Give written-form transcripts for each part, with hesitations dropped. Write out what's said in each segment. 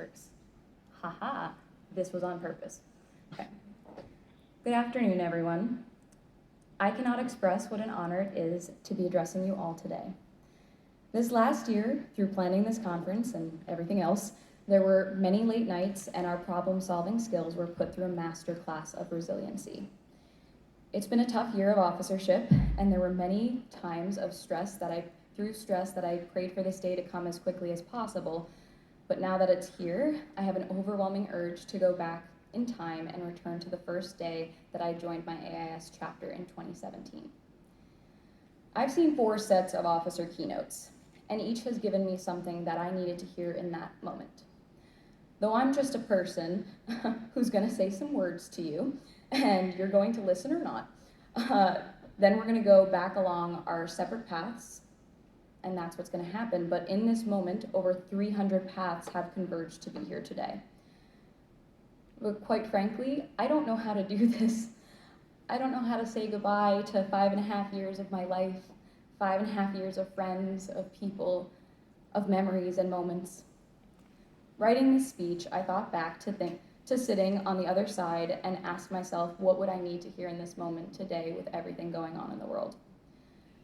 works. Haha, this was on purpose. Okay. Good afternoon, everyone. I cannot express what an honor it is to be addressing you all today. This last year, through planning this conference and everything else, there were many late nights and our problem-solving skills were put through a master class of resiliency. It's been a tough year of officership, and there were many times of stress that I prayed for this day to come as quickly as possible. But now that it's here, I have an overwhelming urge to go back in time and return to the first day that I joined my AIS chapter in 2017. I've seen 4 sets of officer keynotes, and each has given me something that I needed to hear in that moment. Though I'm just a person who's gonna say some words to you, and you're going to listen or not, then we're gonna go back along our separate paths, and that's what's gonna happen. But in this moment, over 300 paths have converged to be here today. But quite frankly, I don't know how to do this. I don't know how to say goodbye to 5.5 years of my life, 5.5 years of friends, of people, of memories and moments. Writing this speech, I thought back to sitting on the other side and ask myself, what would I need to hear in this moment today with everything going on in the world?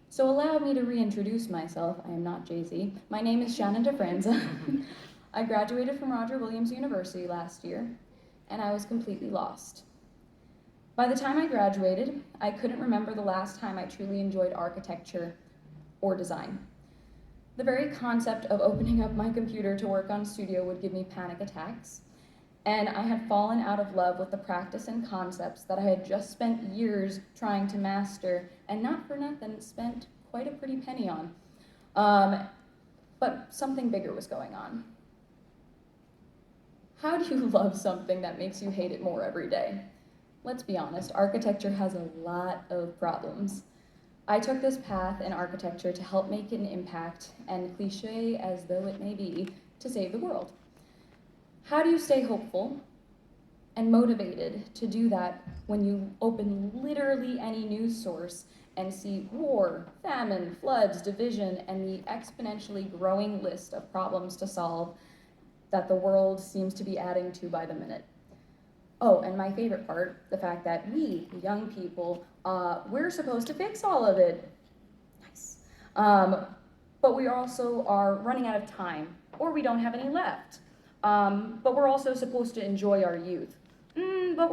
So allow me to reintroduce myself. I am not Jay-Z. My name is Shannon DeFranza. I graduated from Roger Williams University last year, and I was completely lost. By the time I graduated, I couldn't remember the last time I truly enjoyed architecture or design. The very concept of opening up my computer to work on Studio would give me panic attacks, and I had fallen out of love with the practice and concepts that I had just spent years trying to master, and not for nothing, spent quite a pretty penny on. But something bigger was going on. How do you love something that makes you hate it more every day? Let's be honest, architecture has a lot of problems. I took this path in architecture to help make an impact, and cliche as though it may be, to save the world. How do you stay hopeful and motivated to do that when you open literally any news source and see war, famine, floods, division, and the exponentially growing list of problems to solve that the world seems to be adding to by the minute? Oh, and my favorite part, the fact that we, young people, we're supposed to fix all of it. Nice. But we also are running out of time, or we don't have any left. But we're also supposed to enjoy our youth. But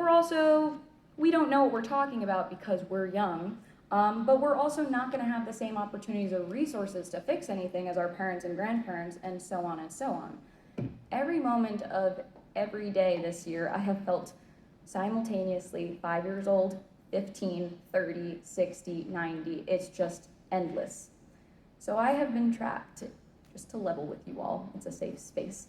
we don't know what we're talking about because we're young. But we're also not gonna have the same opportunities or resources to fix anything as our parents and grandparents, and so on and so on. Every moment of every day this year, I have felt simultaneously 5 years old, 15, 30, 60, 90. It's just endless. So I have been trapped, just to level with you all, it's a safe space.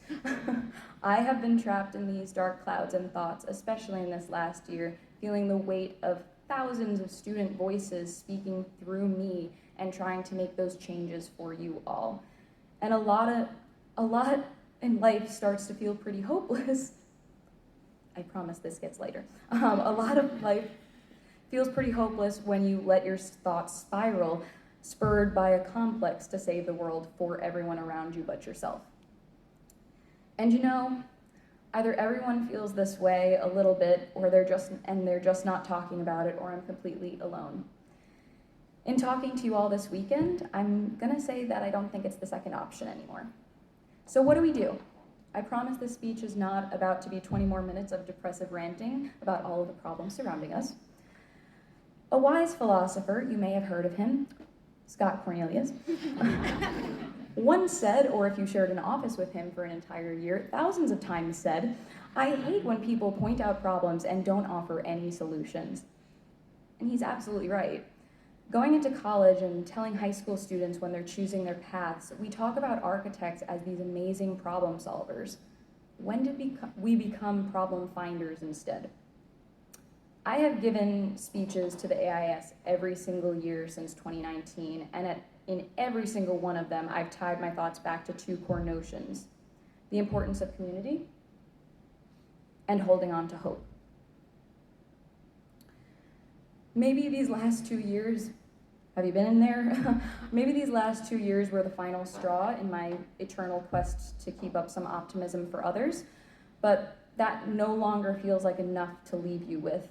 I have been trapped in these dark clouds and thoughts, especially in this last year, feeling the weight of thousands of student voices speaking through me and trying to make those changes for you all. And a lot in life starts to feel pretty hopeless. I promise this gets lighter. A lot of life feels pretty hopeless when you let your thoughts spiral, spurred by a complex to save the world for everyone around you but yourself. And you know, either everyone feels this way a little bit, or they're just not talking about it, or I'm completely alone. In talking to you all this weekend, I'm gonna say that I don't think it's the second option anymore. So what do? I promise this speech is not about to be 20 more minutes of depressive ranting about all of the problems surrounding us. A wise philosopher, you may have heard of him, Scott Cornelius, once said, or if you shared an office with him for an entire year, thousands of times said, "I hate when people point out problems and don't offer any solutions." And he's absolutely right. Going into college and telling high school students when they're choosing their paths, we talk about architects as these amazing problem solvers. When did we become problem finders instead? I have given speeches to the AIS every single year since 2019, and in every single one of them, I've tied my thoughts back to 2 core notions: the importance of community and holding on to hope. Maybe these last 2 years Have you been in there? Maybe these last 2 years were the final straw in my eternal quest to keep up some optimism for others, but that no longer feels like enough to leave you with,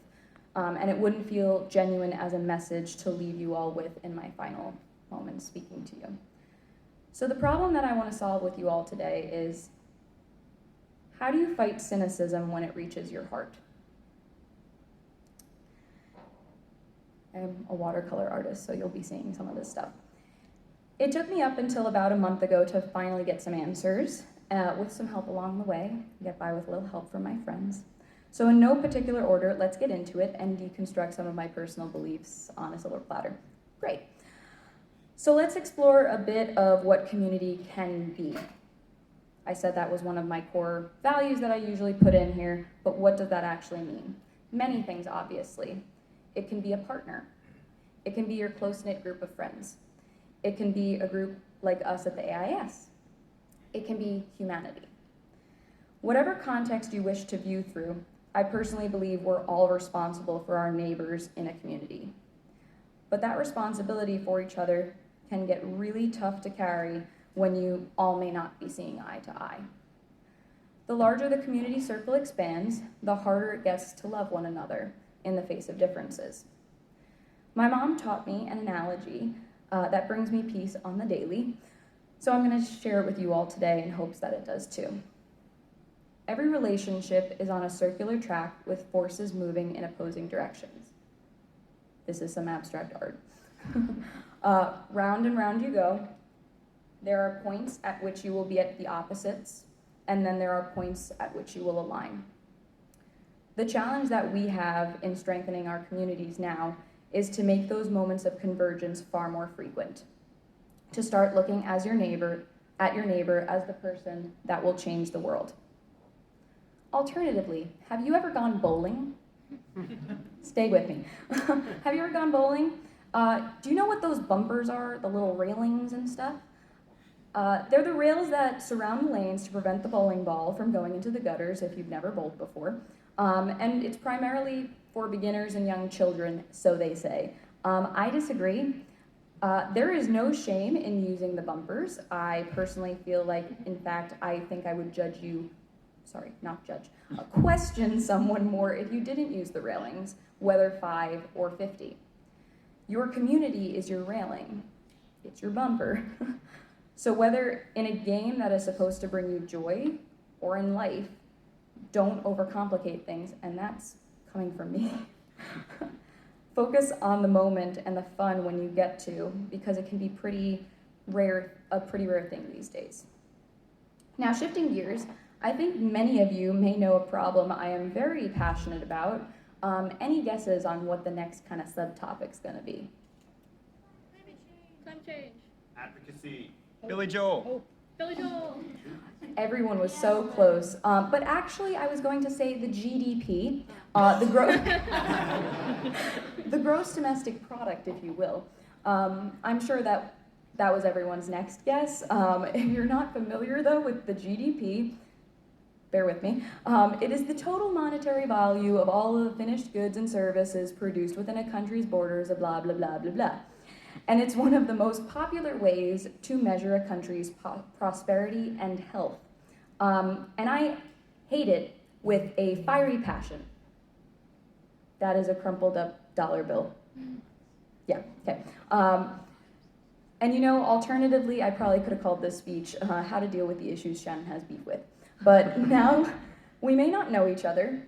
and it wouldn't feel genuine as a message to leave you all with in my final moments speaking to you. So the problem that I want to solve with you all today is, how do you fight cynicism when it reaches your heart? I'm a watercolor artist, so you'll be seeing some of this stuff. It took me up until about a month ago to finally get some answers, with some help along the way. Get by with a little help from my friends. So in no particular order, let's get into it and deconstruct some of my personal beliefs on a silver platter. Great. So let's explore a bit of what community can be. I said that was one of my core values that I usually put in here, but what does that actually mean? Many things, obviously. It can be a partner. It can be your close-knit group of friends. It can be a group like us at the AIS. It can be humanity. Whatever context you wish to view through, I personally believe we're all responsible for our neighbors in a community. But that responsibility for each other can get really tough to carry when you all may not be seeing eye to eye. The larger the community circle expands, the harder it gets to love one another in the face of differences. My mom taught me an analogy that brings me peace on the daily, so I'm going to share it with you all today in hopes that it does too. Every relationship is on a circular track with forces moving in opposing directions. This is some abstract art. Round and round you go. There are points at which you will be at the opposites, and then there are points at which you will align. The challenge that we have in strengthening our communities now is to make those moments of convergence far more frequent. To start looking at your neighbor as the person that will change the world. Alternatively, have you ever gone bowling? Stay with me. Have you ever gone bowling? Do you know what those bumpers are, the little railings and stuff? They're the rails that surround the lanes to prevent the bowling ball from going into the gutters if you've never bowled before. And it's primarily for beginners and young children, so they say. I disagree. There is no shame in using the bumpers. I personally feel like, in fact, I think I would question someone more if you didn't use the railings, whether 5 or 50. Your community is your railing. It's your bumper. So whether in a game that is supposed to bring you joy or in life, don't overcomplicate things, and that's coming from me. Focus on the moment and the fun when you get to, because it can be a pretty rare thing these days. Now, shifting gears, I think many of you may know a problem I am very passionate about. Any guesses on what the next kind of subtopic's gonna be? Climate change. Advocacy. Billy Joel. Billy Joel. Everyone was so close, but actually I was going to say the GDP, the gross domestic product, if you will. I'm sure that was everyone's next guess. If you're not familiar though with the GDP, bear with me, it is the total monetary value of all of the finished goods and services produced within a country's borders, blah, blah, blah, blah, blah. And it's one of the most popular ways to measure a country's prosperity and health. And I hate it with a fiery passion. That is a crumpled up dollar bill. Yeah, okay. And you know, alternatively, I probably could have called this speech, How to Deal with the Issues Shannon Has Beef With. But now, we may not know each other,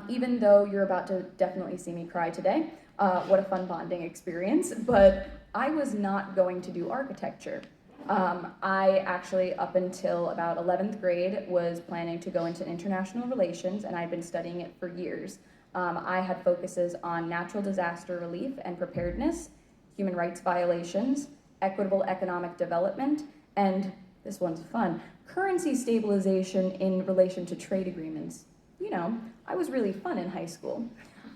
even though you're about to definitely see me cry today. What a fun bonding experience, but I was not going to do architecture. I actually, up until about 11th grade, was planning to go into international relations, and I'd been studying it for years. I had focuses on natural disaster relief and preparedness, human rights violations, equitable economic development, and, this one's fun, currency stabilization in relation to trade agreements. You know, I was really fun in high school.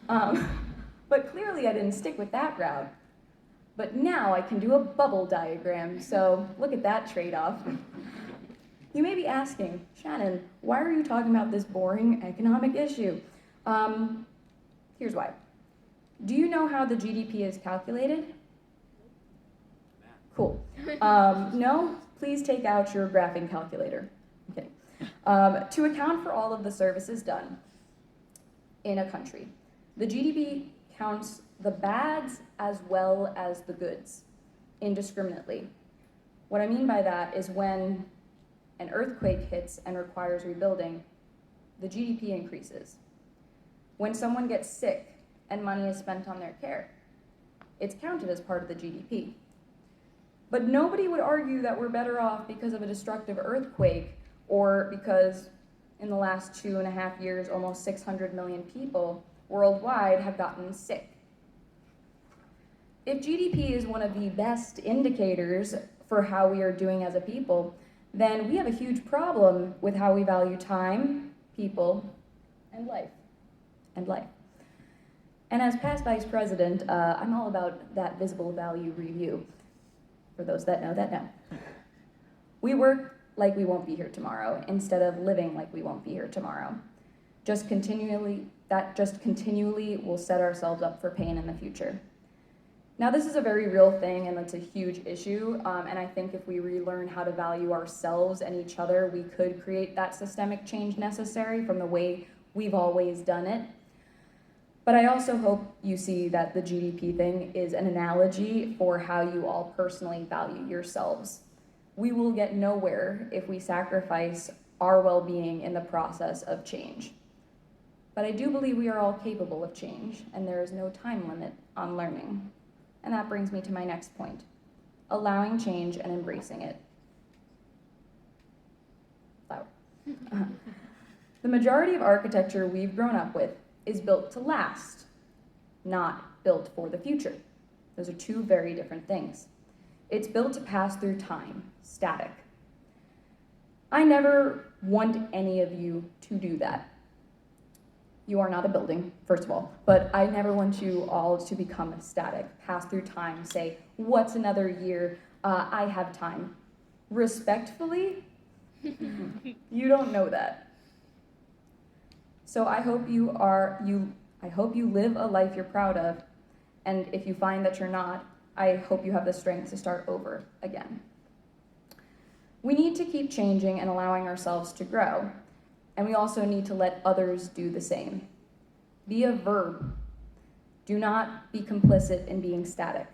But clearly I didn't stick with that route. But now I can do a bubble diagram, so look at that trade-off. You may be asking, Shannon, why are you talking about this boring economic issue? Here's why. Do you know how the GDP is calculated? Cool. No, please take out your graphing calculator. Okay. To account for all of the services done in a country, the GDP counts the bads as well as the goods indiscriminately. What I mean by that is when an earthquake hits and requires rebuilding, the GDP increases. When someone gets sick and money is spent on their care, it's counted as part of the GDP. But nobody would argue that we're better off because of a destructive earthquake or because in the last 2.5 years, almost 600 million people worldwide have gotten sick. If GDP is one of the best indicators for how we are doing as a people, then we have a huge problem with how we value time, people, and life. And as past vice president, I'm all about that visible value review. For those that know. We work like we won't be here tomorrow instead of living like we won't be here tomorrow. Just continually will set ourselves up for pain in the future. Now, this is a very real thing, and it's a huge issue, and I think if we relearn how to value ourselves and each other, we could create that systemic change necessary from the way we've always done it. But I also hope you see that the GDP thing is an analogy for how you all personally value yourselves. We will get nowhere if we sacrifice our well-being in the process of change. But I do believe we are all capable of change, and there is no time limit on learning. And that brings me to my next point, allowing change and embracing it. Loud. The majority of architecture we've grown up with is built to last, not built for the future. Those are two very different things. It's built to pass through time, static. I never want any of you to do that. You are not a building, first of all, but I never want you all to become static, pass through time, say, what's another year? I have time. Respectfully, you don't know that. So I hope you live a life you're proud of, and if you find that you're not, I hope you have the strength to start over again. We need to keep changing and allowing ourselves to grow, and we also need to let others do the same. Be a verb. Do not be complicit in being static.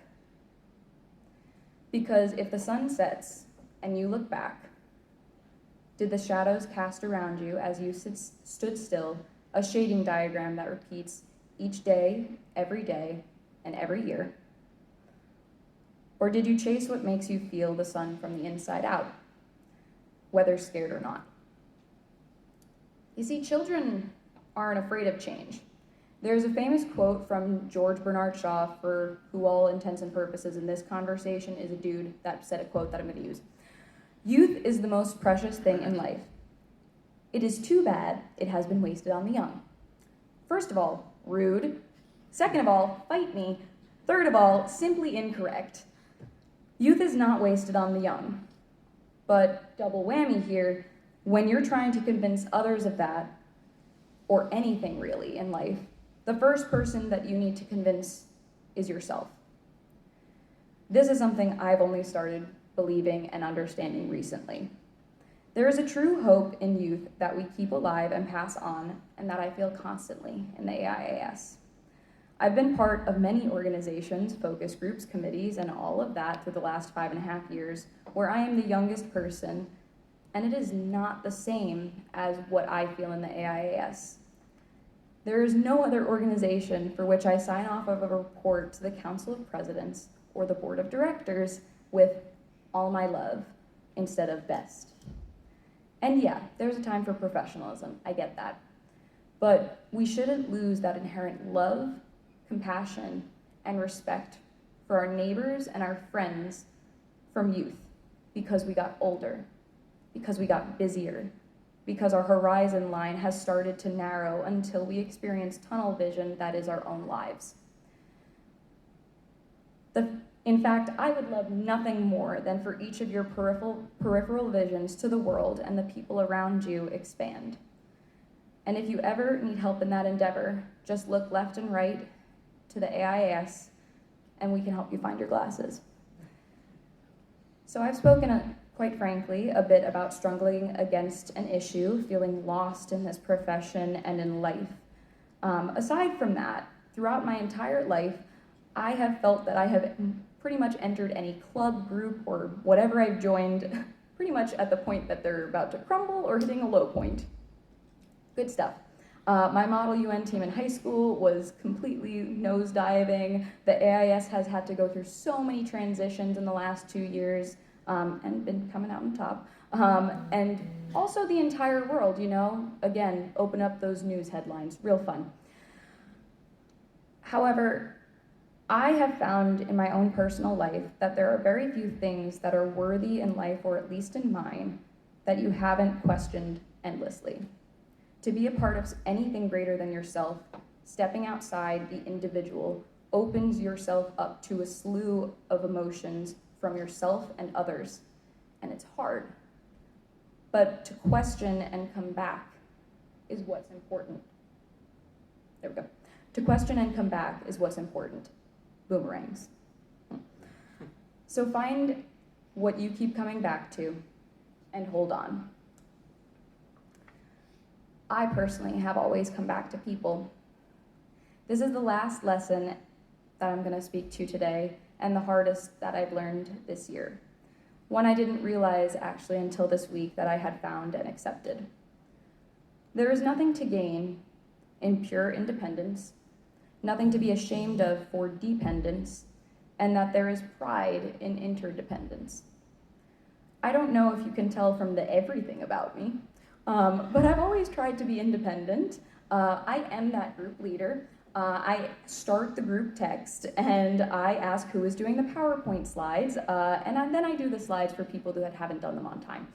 Because if the sun sets and you look back, did the shadows cast around you as you stood still a shading diagram that repeats each day, and every year? Or did you chase what makes you feel the sun from the inside out, whether scared or not? You see, children aren't afraid of change. There's a famous quote from George Bernard Shaw, for who all intents and purposes in this conversation is a dude that said a quote that I'm going to use. Youth is the most precious thing in life. It is too bad it has been wasted on the young. First of all, rude. Second of all, fight me. Third of all, simply incorrect. Youth is not wasted on the young. But double whammy here, when you're trying to convince others of that, or anything really in life, the first person that you need to convince is yourself. This is something I've only started believing and understanding recently. There is a true hope in youth that we keep alive and pass on, and that I feel constantly in the AIAS. I've been part of many organizations, focus groups, committees, and all of that through the last 5.5 years, where I am the youngest person, and it is not the same as what I feel in the AIAS. There is no other organization for which I sign off of a report to the Council of Presidents or the Board of Directors with all my love instead of best. And yeah, there's a time for professionalism, I get that. But we shouldn't lose that inherent love, compassion, and respect for our neighbors and our friends from youth because we got older, because we got busier, because our horizon line has started to narrow until we experience tunnel vision that is our own lives. In fact, I would love nothing more than for each of your peripheral visions to the world and the people around you expand. And if you ever need help in that endeavor, just look left and right to the AIAS, and we can help you find your glasses. So I've spoken, quite frankly, a bit about struggling against an issue, feeling lost in this profession and in life. Aside from that, throughout my entire life, I have felt that I have pretty much entered any club, group, or whatever I've joined pretty much at the point that they're about to crumble or hitting a low point. Good stuff. My Model UN team in high school was completely nosediving. The AIS has had to go through so many transitions in the last 2 years and been coming out on top. And also the entire world, again, open up those news headlines, real fun. However, I have found in my own personal life that there are very few things that are worthy in life, or at least in mine, that you haven't questioned endlessly. To be a part of anything greater than yourself, stepping outside the individual opens yourself up to a slew of emotions from yourself and others, and it's hard. But to question and come back is what's important. There we go. To question and come back is what's important. Boomerangs. So find what you keep coming back to and hold on. I personally have always come back to people. This is the last lesson that I'm going to speak to today, and the hardest that I've learned this year. One I didn't realize actually until this week that I had found and accepted. There is nothing to gain in pure independence, nothing to be ashamed of for dependence, and that there is pride in interdependence. I don't know if you can tell from the everything about me, but I've always tried to be independent. I am that group leader. I start the group text, and I ask who is doing the PowerPoint slides, and then I do the slides for people that haven't done them on time.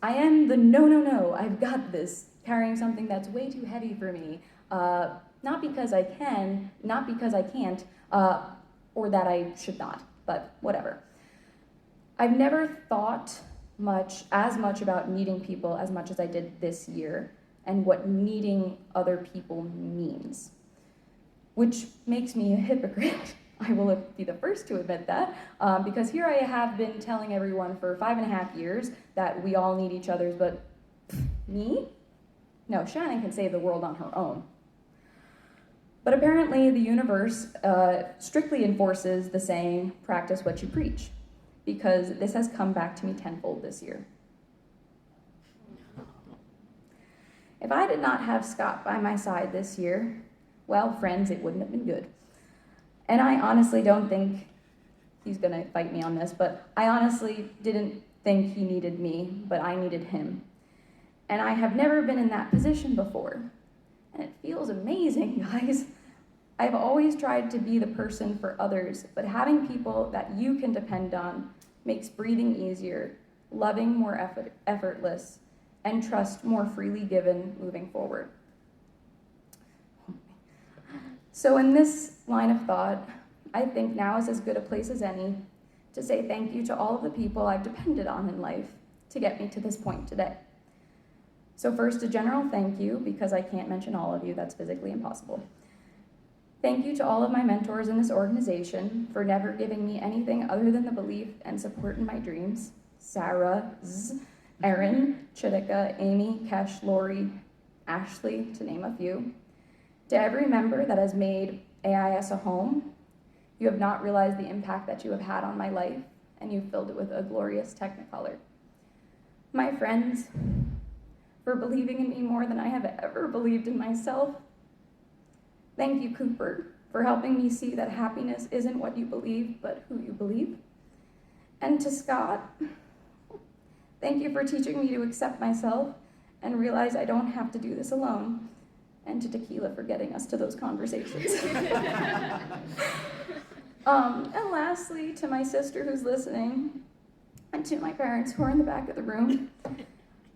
I am the no, I've got this, carrying something that's way too heavy for me. Not because I can, not because I can't, or that I should not, but whatever. I've never thought as much about needing people as much as I did this year, and what needing other people means, which makes me a hypocrite. I will be the first to admit that, because here I have been telling everyone for 5.5 years that we all need each other's, but me? No, Shannon can save the world on her own. But apparently the universe strictly enforces the saying, practice what you preach, because this has come back to me tenfold this year. If I did not have Scott by my side this year, well, friends, it wouldn't have been good. And I honestly don't think he's gonna fight me on this, but I honestly didn't think he needed me, but I needed him. And I have never been in that position before. And it feels amazing, guys. I've always tried to be the person for others, but having people that you can depend on makes breathing easier, loving more effortless, and trust more freely given moving forward. So in this line of thought, I think now is as good a place as any to say thank you to all of the people I've depended on in life to get me to this point today. So first, a general thank you, because I can't mention all of you, that's physically impossible. Thank you to all of my mentors in this organization for never giving me anything other than the belief and support in my dreams. Sarah, Erin, Chitika, Amy, Kesh, Lori, Ashley, to name a few. To every member that has made AIS a home, you have not realized the impact that you have had on my life, and you've filled it with a glorious technicolor. My friends, for believing in me more than I have ever believed in myself. Thank you, Cooper, for helping me see that happiness isn't what you believe, but who you believe. And to Scott, thank you for teaching me to accept myself and realize I don't have to do this alone. And to Tequila for getting us to those conversations. And lastly, to my sister who's listening, and to my parents who are in the back of the room,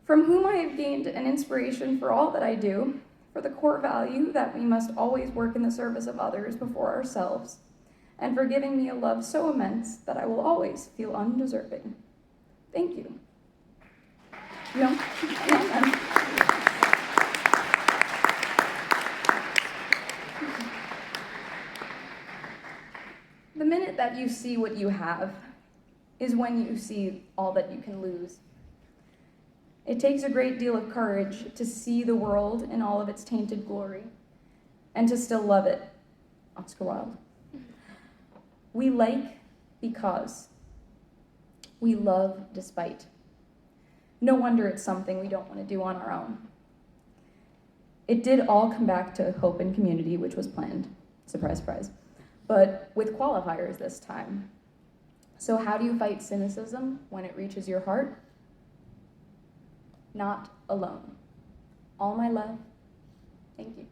from whom I have gained an inspiration for all that I do, for the core value that we must always work in the service of others before ourselves, and for giving me a love so immense that I will always feel undeserving. Thank you. The minute that you see what you have is when you see all that you can lose. It takes a great deal of courage to see the world in all of its tainted glory and to still love it. Oscar Wilde. We like because. We love despite. No wonder it's something we don't want to do on our own. It did all come back to hope and community, which was planned. Surprise, surprise. But with qualifiers this time. So how do you fight cynicism when it reaches your heart? Not alone. All my love. Thank you.